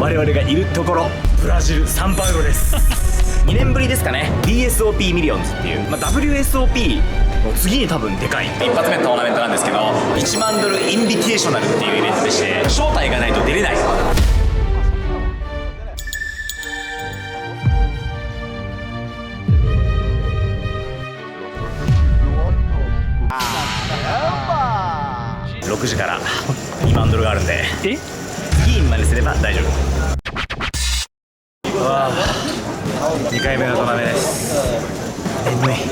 我々がいるところブラジルサンパウロです2年ぶりですかね DSOP ミリオンズっていう、WSOP の次に多分でかい一発目のトーナメントなんですけど1万ドルインビテーショナルっていうイベントでして招待がないと出れない。6時から2万ドルがあるんで次にまですれば大丈夫。2回目のトラメです。眠い。こ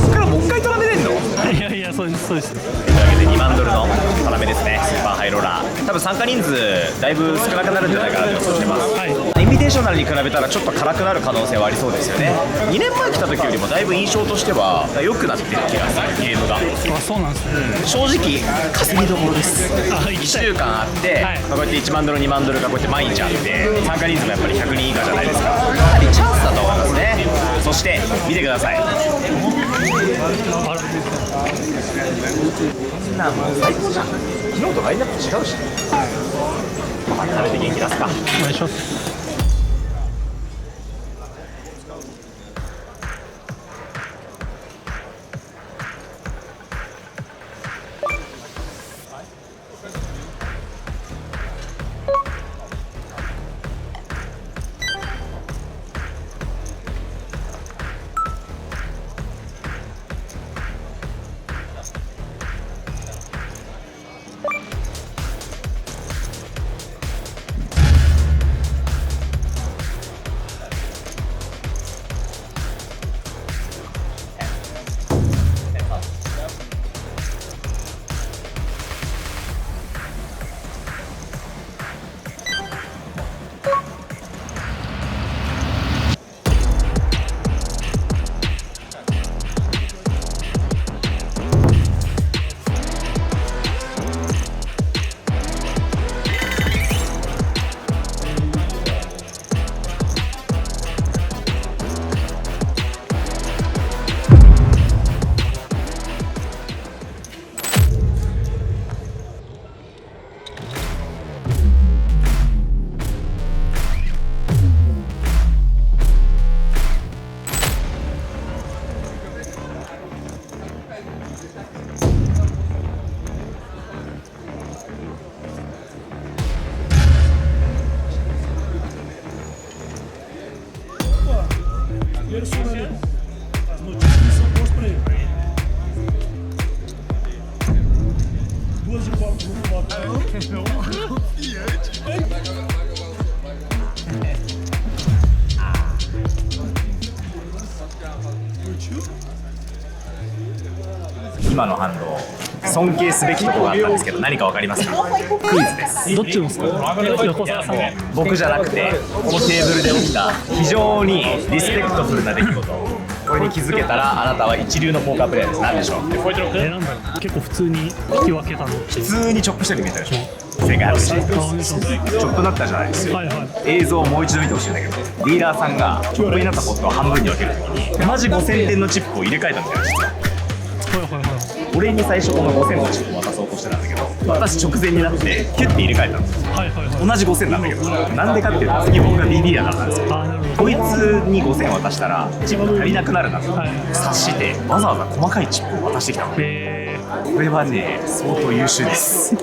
こからもう一回トラメ出んの？いやいや、そうですそうです。というわけで2万ドルのトラメですね。スーパーハイローラー多分参加人数だいぶ少なくなるんじゃないかなと予想してます。インビテーショナルに比べたらちょっと辛くなる可能性はありそうですよね。2年前来た時よりもだいぶ印象としては良くなってる気がするゲームが。あ、そうなんですね。正直稼ぎどころです。1週間あって、こうやって1万ドル2万ドルがこうやって毎日あって参加人数もやっぱり100人以下じゃないですか。かなりチャンスだと思いますね。そして見てください。こんなんもう最高じゃん。昨日とラインナップ違うし、改めて元気出すか。お願いします。今の反応尊敬すべきところがあったんですけど何か分かりますか？クイズです。どっちのですか？横澤さん。僕じゃなくてこのテーブルで起きた非常にリスペクトフルな出来事、これに気づけたらあなたは一流のポーカープレイヤーです。何でしょう？なんだろう、結構普通に引き分けたの。普通にチョップしてるみたいでしょ。正解発表してチョップだったじゃないですよ、映像をもう一度見てほしいんだけど、ディーラーさんがチョップになったポットを半分に分けるときにマジ5000点のチップを入れ替えたんだよ実は。俺に最初この5000のチップを渡そうとしてたんだけど、私直前になってキュッて入れ替えたんですよ。同じ5000なんだけど、なんでかっていうと次僕が BB だからなんですよ。こいつに5000渡したらチップ足りなくなるなと察してわざわざ細かいチップを渡してきたの。これはね相当優秀です。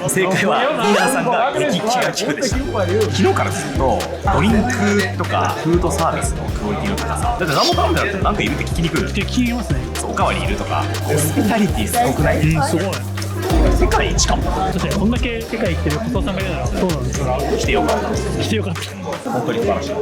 正解はリーダーさんが激気が利くでした。昨日からずっとドリンクとかフードサービスのクオリティの高さだって何も頼んでなくても何かいるって聞きに来る。聞きますね。おかわりいるとかホスピタリティすごくない？すごい。世界一かも。確かにこんだけ世界来てる小僧さんがいるならそうなんですよ。来てよかった。来てよかった。本当に素晴らしい。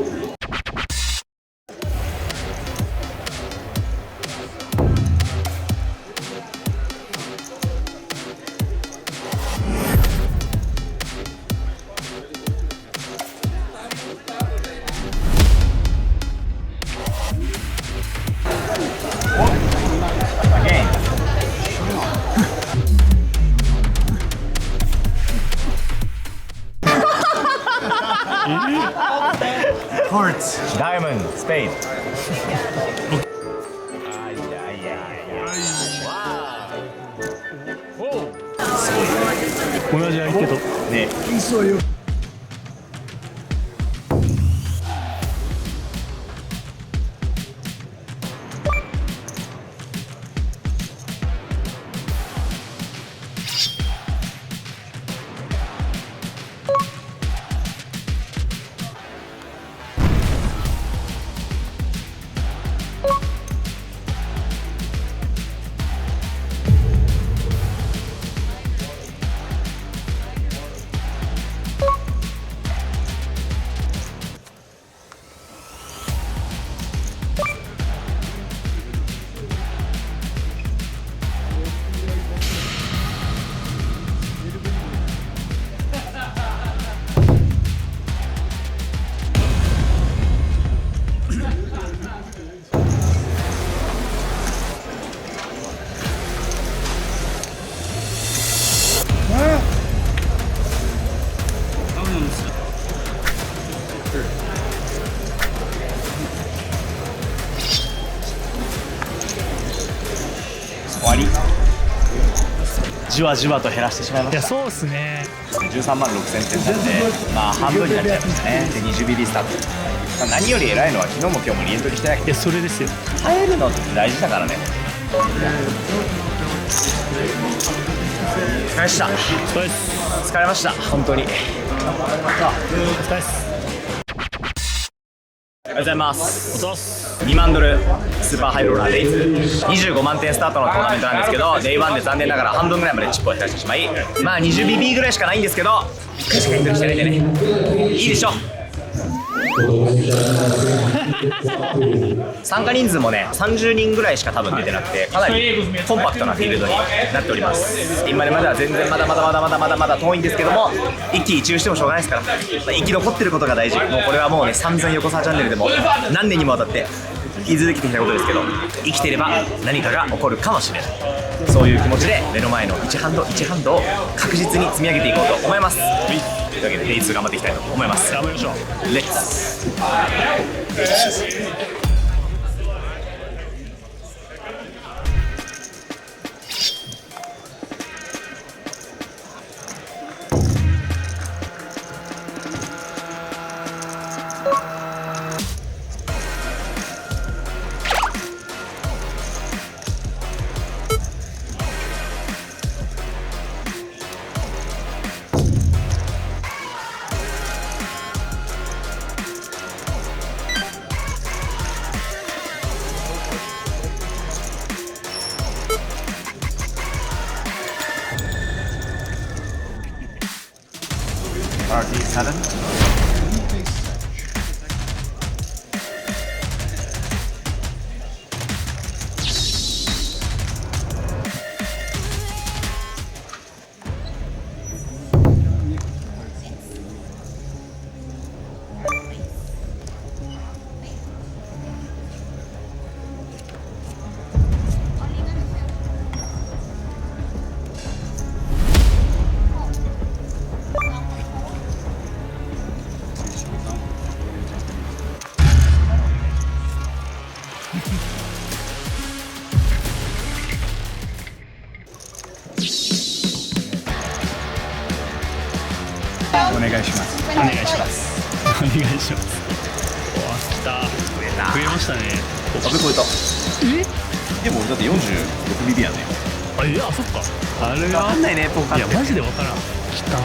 Hearts, Diamond, Spade. 同じ相手とね。じわじわと減らしてしまいました。いやそうっすね。13万6000点なんで、まあ半分になっちゃいましたね。で 20BB スタート、まあ、何より偉いのは昨日も今日もリエントリーしてないけどいやそれですよ。耐えるのって大事だからね。疲れました。お疲れっす。疲れました本当に。お疲れっす。おはようございます。お疲れっす。2万ドルスーパーハイローラーデイズ25万点スタートのトーナメントなんですけど、デイ1で残念ながら半分ぐらいまでチップを減らしてしまい、まあ 20BB ぐらいしかないんですけど、1回しかエントリーしてないんでね、いいでしょ。参加人数もね30人ぐらいしか多分出てなくて、かなりコンパクトなフィールドになっております。今までは全然まだまだ遠いんですけども、一喜一憂してもしょうがないですから、生き残ってることが大事。もうこれはもうね散々横澤チャンネルでも何年にもわたって言い続けてきたことですけど、生きてれば何かが起こるかもしれない、そういう気持ちで目の前の1ハンド1ハンドを確実に積み上げていこうと思います。というわけでデイ2頑張っていきたいと思います。頑張りましょう。レッツRT7お願いします。お願いします。お願いします。うわ来た。増えましたね。壁超えた。でも俺だって 46BB やね。あそっか。あれ分かんないねポーカーって。いやマジでわからん。来た。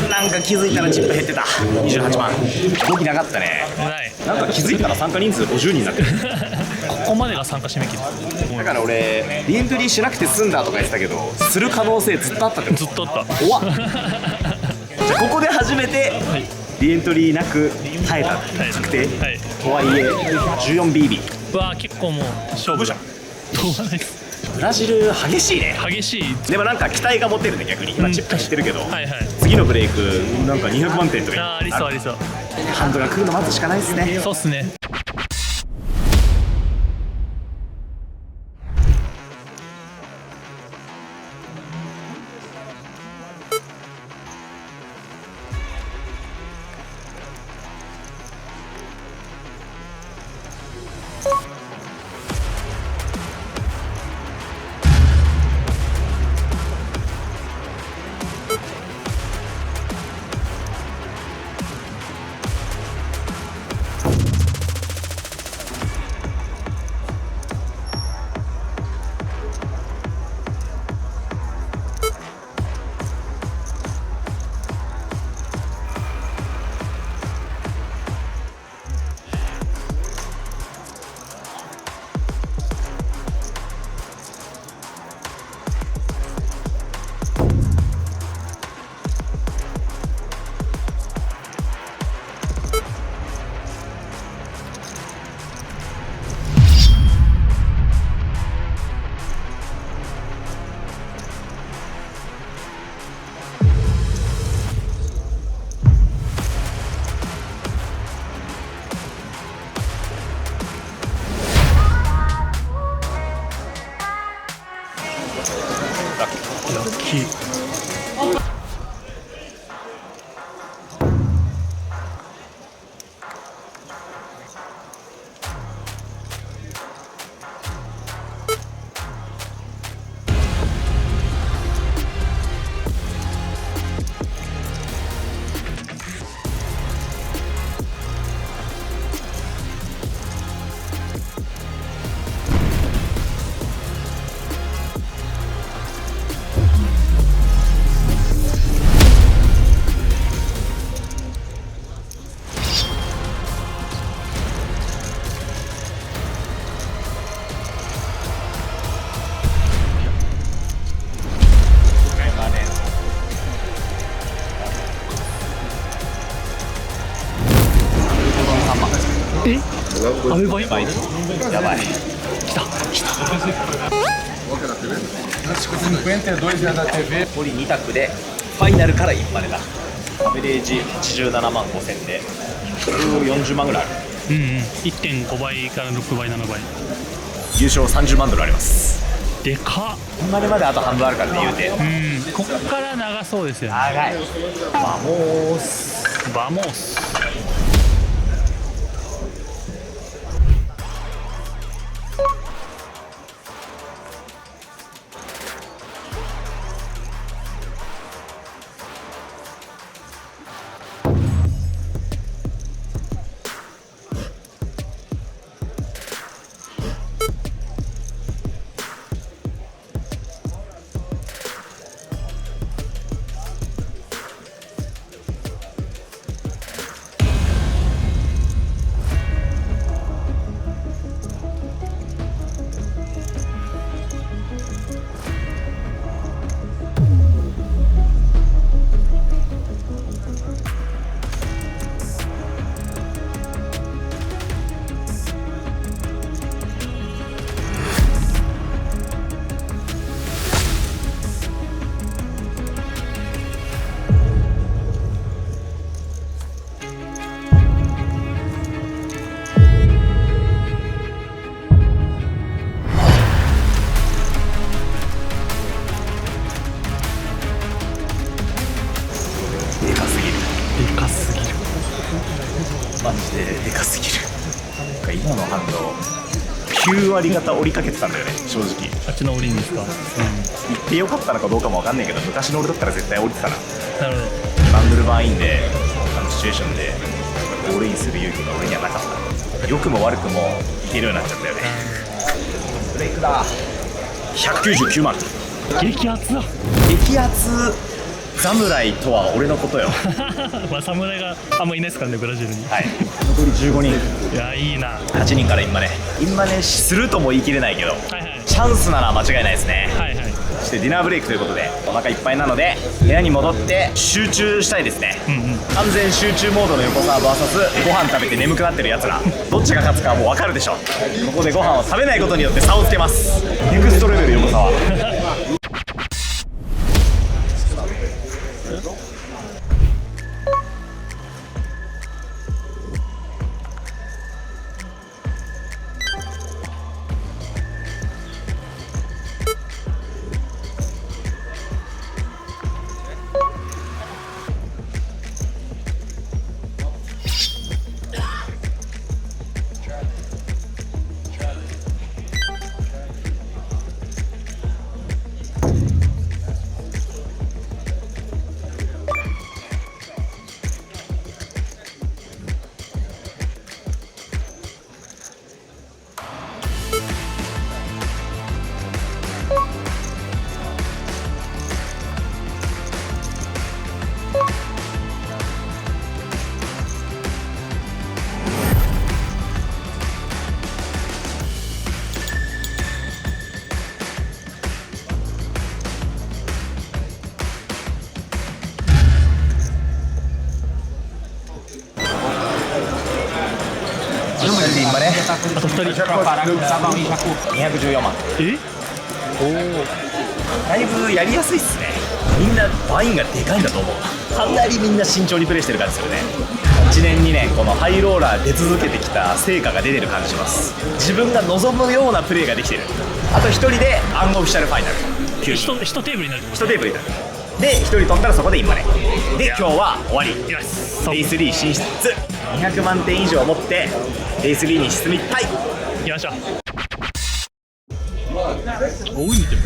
なんか気づいたらチップ減ってた。28万動きなかったね。ない。なんか気づいたら参加人数50人になってる。ここまでが参加締め切り。だから俺リエントリーしなくて済んだとか言ってたけど、する可能性ずっとあったってこと。ずっとあった。怖っ。じゃあここで初めてはいリエントリーなく耐えた確定、はい。とはいえ 14BB うわ結構もう勝負じゃん。どうがないです。ブラジル激しいね。激しい。でもなんか期待が持てるね逆に。今チップ知ってるけど、はいはい。次のブレイクなんか200万点とかありそうありそう。ハンドが来るの待つしかないですね。そうっすね。ラッキー。アメバイやばいやばい。来た来た。残り2択でファイナルから1までだ。アベレージ87万5000で140万ぐらいある。うんうん、1.5 倍から6倍7倍。優勝30万ドルあります。でかっ。今まであと半分あるからね言うて。うん、こっから長そうですよね。長い。バモース。バモス。でかすぎる。でかすぎる。マジででかすぎる。今のハンド9割方折りかけてたんだよね正直。あっちのオリンですか。行ってよかったのかどうかもわかんないけど、昔の俺だったら絶対降りてたな。なるほバンドルバーインであのシチュエーションでオールインする勇気が俺にはなかった。良くも悪くもいけるようになっちゃったよね。ブレイクだ。199万。激アツだ。激アツ侍とは俺のことよ。まあ侍があんまいないですからね、ブラジルに。はい。残り15人。いや、いいな。8人からインマネするとも言い切れないけど、はいはいチャンスなら間違いないですね。はいはい。そしてディナーブレイクということでお腹いっぱいなので部屋に戻って集中したいですね。うんうん。完全集中モードの横澤 VS ご飯食べて眠くなってるやつら、どっちが勝つかはもう分かるでしょ。ここでご飯を食べないことによって差をつけます。ネクストレベル横澤。今ね、あと2人。214万。え、だいぶやりやすいっすね。みんなワインがでかいんだと思う。かなりみんな慎重にプレイしてる感じするね。1年2年このハイローラー出続けてきた成果が出てる感じします。自分が望むようなプレイができてる。あと1人でアンオフィシャルファイナル9人1テーブルになる。1テーブルになる。で1人飛んだらそこでインマネで今日は終わり。よし。デイ3進出。200万点以上持ってデイ3に進みたい。よいしょ。多いみたい。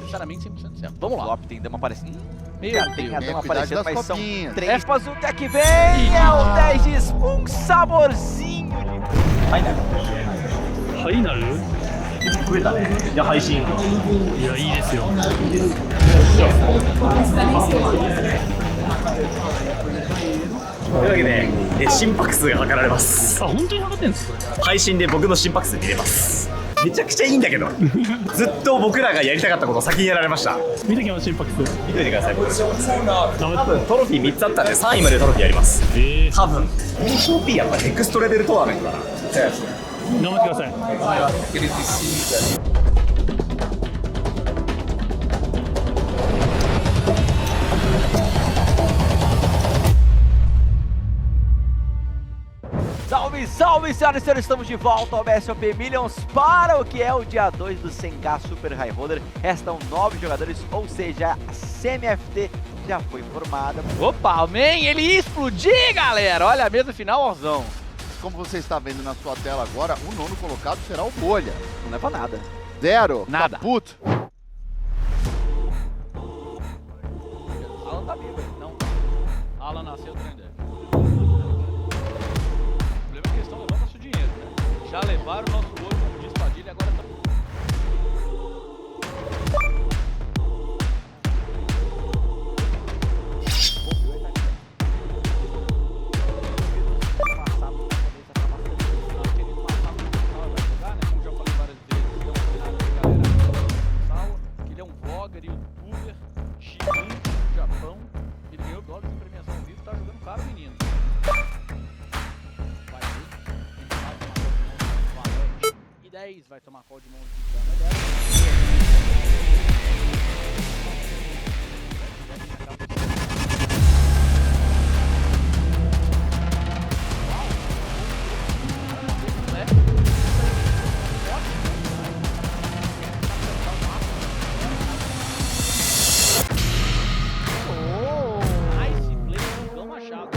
Sinceramente, 100%. Vamos lá. O Op tem dama aparecendo. Meu Deus. Tem a dama aparecendo, mas são 3. Bazuca que vem. É o 10 de um saborzinho de... ファイナルファイナル。増えたね。いや配信いや、いいですよ。というわけで心拍数が測られます。あ、本当に測ってんですか。配信で僕の心拍数見れます。めちゃくちゃいいんだけどずっと僕らがやりたかったことを先にやられました。見ときましょう、心拍数。見といてください。頑張多分トロフィー3つあったんで3位までトロフィーやります。って多分 OTP やっぱネクストレベルトーナメントだな。頑張ってください。Salve, salve, senhoras e senhores, estamos de volta ao BSOP Millions para o que é o dia 2 do 100k Super High Roller. Restam 9 jogadores, ou seja, a CMFT já foi formada. Opa, o Man, ele ia explodir, galera! Olha a mesa final, Orzão. Como você está vendo na sua tela agora, o nono colocado será o Bolha. Não leva nada. 0. Nada. Caput. Alan tá vivo, não. Alan nasceu treinando. O problema é que eles estão levando nosso dinheiro, né? Já levaram o nosso ouro, como diz Padilha, agora tá. Vai tomar call de mão de dano. Nice play, Gão Machado.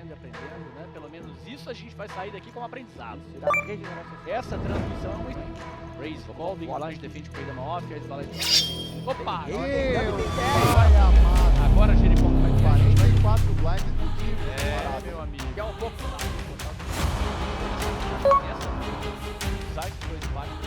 Aprendendo, né? Pelo menos isso a gente vai sair daqui como aprendizado. Essa transmissão é muito. Raze, Volving, lá a gente defende corrida no off, aí vai lá e... Opa! Agora a Jericó vai 44 blinds do time. meu amigo. É um pouco. Essa sai de 2 baixos.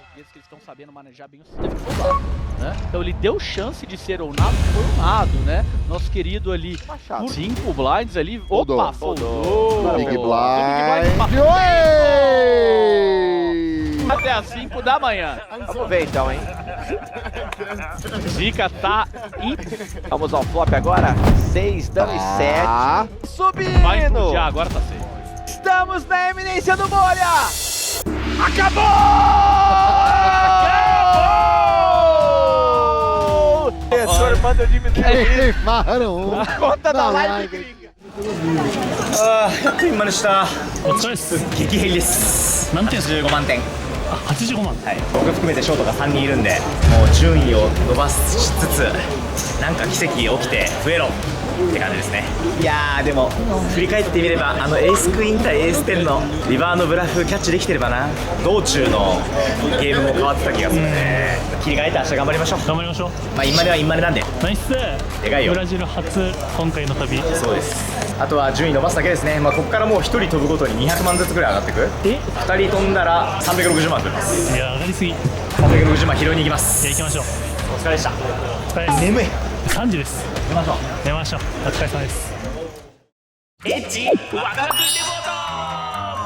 Que eles estão sabendo manejar bem o sistema, né? Então ele deu chance de ser ownado, foi ownado, né? Nosso querido ali, por 5 blinds ali, opa, foldou! Big Blind. Até às 5 da manhã. Vamos ver então, hein? Zica tá Vamos ao flop agora. 6, dano e 7. Subindo! Vai implodir, agora tá safe. Estamos na eminência do Bolha! Acabou! Transformando o time dele. Queimaram. Conta da live gringa. 100点までしたお疲れっす。激変です何点ですか？ 85万点。あ、85万。はい、僕含めてショートが3人いるんで、もう順位を伸ばしつつなんか奇跡起きて増えろって感じですね。いやーでも振り返ってみればエースクイーン対エース10のリバーのブラフキャッチできてればな。道中のゲームも変わってた気がするね。切り替えて明日頑張りましょう。頑張りましょう。まあインマネはインマネなんで。ナイス。でかいよ。ブラジル初今回の旅。そうです。あとは順位伸ばすだけですね。まあここからもう1人飛ぶごとに200万ずつぐらい上がっていく。2人飛んだら360万取ります。いや上がりすぎ。360万拾いに行きます。じゃあ行きましょう。お疲れでした。お疲れです。眠い。3時です。寝ましょう。寝ましょう。お疲れ様です。エッジワクワクレポ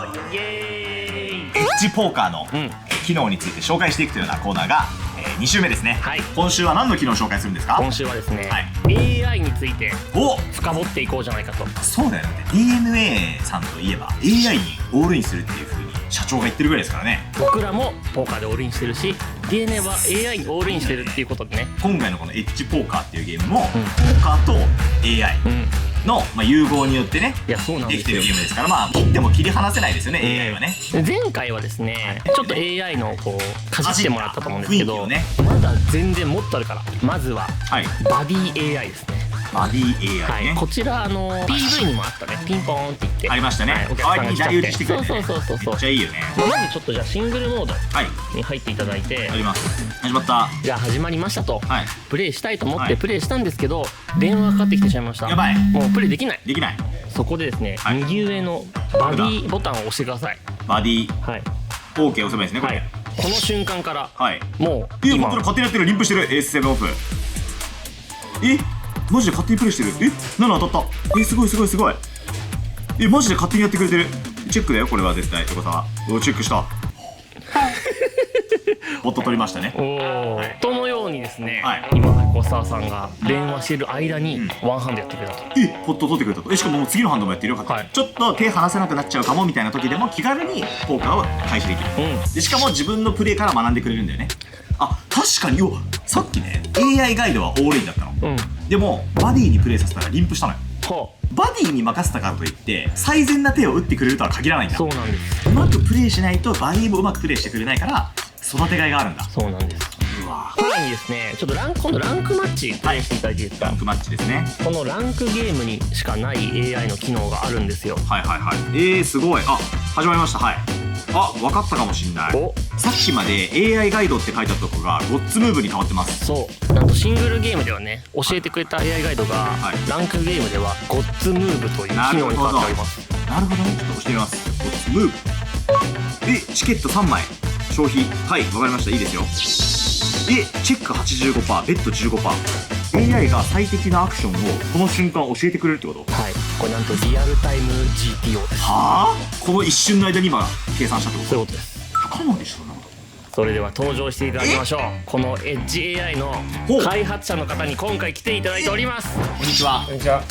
ートイエーイ。エッジポーカーの機能について紹介していくというようなコーナーが、2週目ですね。はい。今週は何の機能を紹介するんですか？今週はですね、はい AI についてお深掘っていこうじゃないかと。そうだよね。 DNA さんといえば AI にオールインするっていう風に社長が言ってるぐらいですからね。僕らもポーカーでオールインしてるし、 DNA は AI にオールインしてるっていうことでね。今回のこのエッジポーカーっていうゲームも、ポーカーと AI の、融合によってねいやそうなんできてるですよ。ゲームですから、切っても切り離せないですよね、AI はね。前回はですねちょっと AI のこうかじってもらったと思うんですけど、雰囲気をねまだ全然もっとあるから。まずははい、バディ AI ですね。バディ AI ね、はい、こちらPV にもあったね、ピンポーンって言ってありましたね、はい、お客さんが来ちゃ代わりにって打ちしてくれて、そうそうそうそうめっちゃいいよね。まずちょっとじゃあシングルモードはい、に入っていただいて、やります。始まった。じゃあ始まりましたと、はい、プレイしたいと思っはいてプレイしたんですけど、電話かかってきてしまいました。やばい、もうプレイできない。できない。そこでですね、はい右上のバディボタンを押してください。バディはい OK 押せばいいですね、こはいれ。この瞬間からはい、もう本今当だ、勝手にやってる。リンプしてる。S7 オフ。マジで勝手にプレイしてる。7当たった。すごいすごいすごい。マジで勝手にやってくれてる。チェックだよ、これは絶対。横澤、チェックした。ボット取りましたね。おーとのようにですね、はい今横澤さんが電話してる間にワンハンドやってくれたと。ポット取ってくれたと。しかももう次のハンドもやってるよ。はいちょっと手離せなくなっちゃうかもみたいな時でも気軽にポーカーを開始できる。うんでしかも自分のプレイから学んでくれるんだよね。あ、確かにさっきね AI ガイドはオールインだったの。うんでもバディにプレイさせたらリンプしたのよ。ほバディに任せたからといって最善な手を打ってくれるとは限らないんだ。うそうなんです。うまくプレイしないとバディもうまくプレイしてくれないから育てがいがあるんだ。そうなんです。うわさらにですね、ちょっと今度ランクマッチプレイしていただいていいですか。ランクマッチですね。このランクゲームにしかない AI の機能があるんですよ。はいはいはい。すごい。あ、始まりました。はい。あ、分かったかもしんない。おさっきまで AI ガイドって書いてあったとこがゴッツムーブに変わってます。そうなんとシングルゲームではね教えてくれた AI ガイドが、はいランクゲームではゴッツムーブという機能に変わっております。なるほどね。ちょっと押してみます。ゴッツムーブ。チケット3枚消費。はい、わかりました。いいですよ。チェック 85%、ベッド 15%。AI が最適なアクションをこの瞬間教えてくれるってこと？はい、これなんとリアルタイム GTO です。はあ？この一瞬の間に今計算したってこと？そういうことです。不可能でしょ、そんなこと。それでは登場していただきましょう。このエッジ AI の開発者の方に今回来ていただいております。こんにちは。こんにちは。よ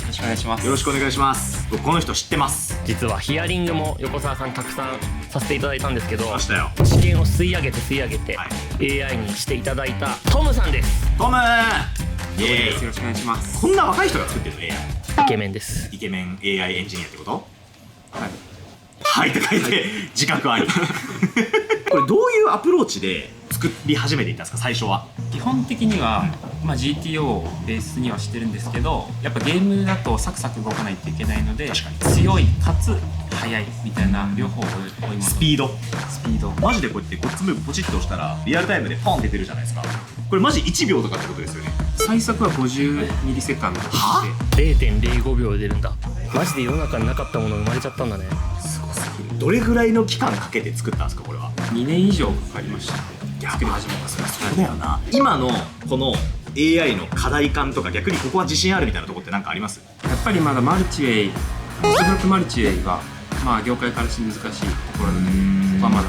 ろしくお願いします。よろしくお願いします。僕この人知ってます。実はヒアリングも横澤さんたくさんさせていただいたんですけど、ましたよ。知見を吸い上げて、は AI にしていただいたトムさんです。トムー。イエーイ。よろしくお願いします。こんな若い人が作ってるの AI。イケメンです。イケメン AI エンジニアってこと？はい。はいって書いて自覚あり。これどういうアプローチで作り始めていったんですか、最初は？基本的には、GTO をベースにはしてるんですけど、やっぱゲームだとサクサク動かないといけないので、確かに強いかつ速いみたいな両方を追い求めてスピード。スピード。マジでこうやってゴッツムーブポチッと押したらリアルタイムでポンって出るじゃないですか。これマジ1秒とかってことですよね。最速は50ミリセカンドはで、 0.05 秒で出るんだ。マジで世の中になかったもの生まれちゃったんだね。すごすぎる。どれぐらいの期間かけて作ったんですか、これは？ 2年以上かかりました。作り始めた。そうだよな。今のこの AI の課題感とか逆にここは自信あるみたいなところって何かあります？やっぱりまだマルチウェイ、ソフトフラットマルチウェイが業界からして難しいところなので、そこはまだ。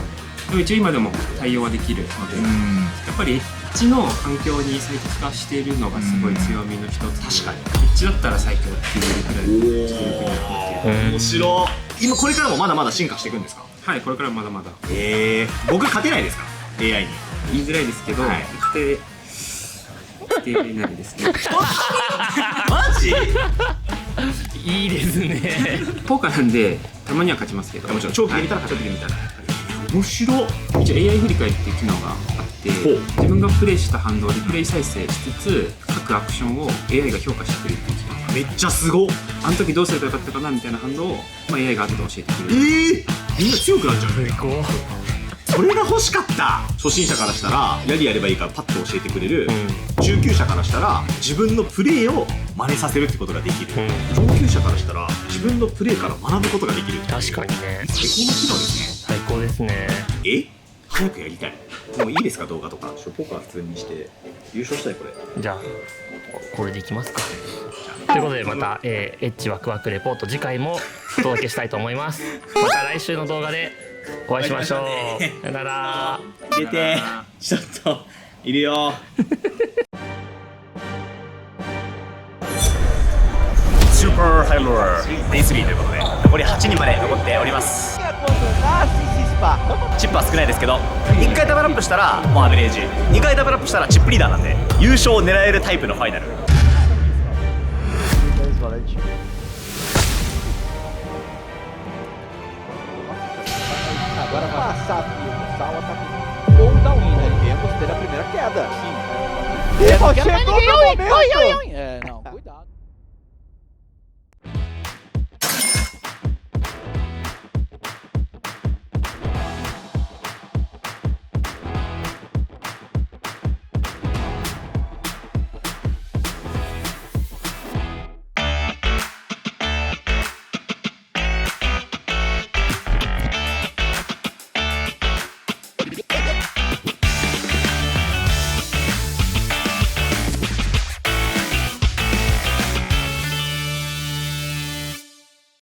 でも一応今でも対応はできるので、やっぱりエッジの環境に最適化しているのがすごい強みの一つ。確かに。エッジだったら最強っていうくらい実力があって、面白い。今これからもまだまだ進化していくんですか？はい、これからまだまだ僕勝てないですか AI に？言いづらいですけど、はい勝てないですね。マジ？いいですね。ポーカーなんでたまには勝ちますけど、もちろん長期で見たら勝ててるみたいな。面白い。一応 AI 振り返りっていう機能があって、ほう自分がプレイしたハンドをリプレイ再生しつつ各アクションを AI が評価してくれるっていう機能が、めっちゃすごっ。あの時どうすればよかったかなみたいなハンドを、AI が後で教えてくれる。みんな強くなっちゃう。こそれが欲しかった。初心者からしたら何やればいいかパッと教えてくれる、中級者からしたら自分のプレーを真似させるってことができる、上級者からしたら自分のプレーから学ぶことができる。確かにね。最高の機能ですね。最高ですね。早くやりたい。もういいですか、動画とか。ポーカー普通にして優勝したい。これじゃあこれでいきますか。ということでまた、エッジワクワクレポート次回もお届けしたいと思います。また来週の動画でお会いしましょう。さよなら。入れて。ちょっといるよ。スーパーハイローデイ3ということで残り8人まで残っております。チップは少ないですけど、1回ダブルアップしたらもうアベレージ、2回ダブルアップしたらチップリーダーなんで優勝を狙えるタイプのファイナル。Valorant. Agora vai passar aqui o Sawa tá com ou down, né? Devemos ter a primeira queda. Sim. E você no momento!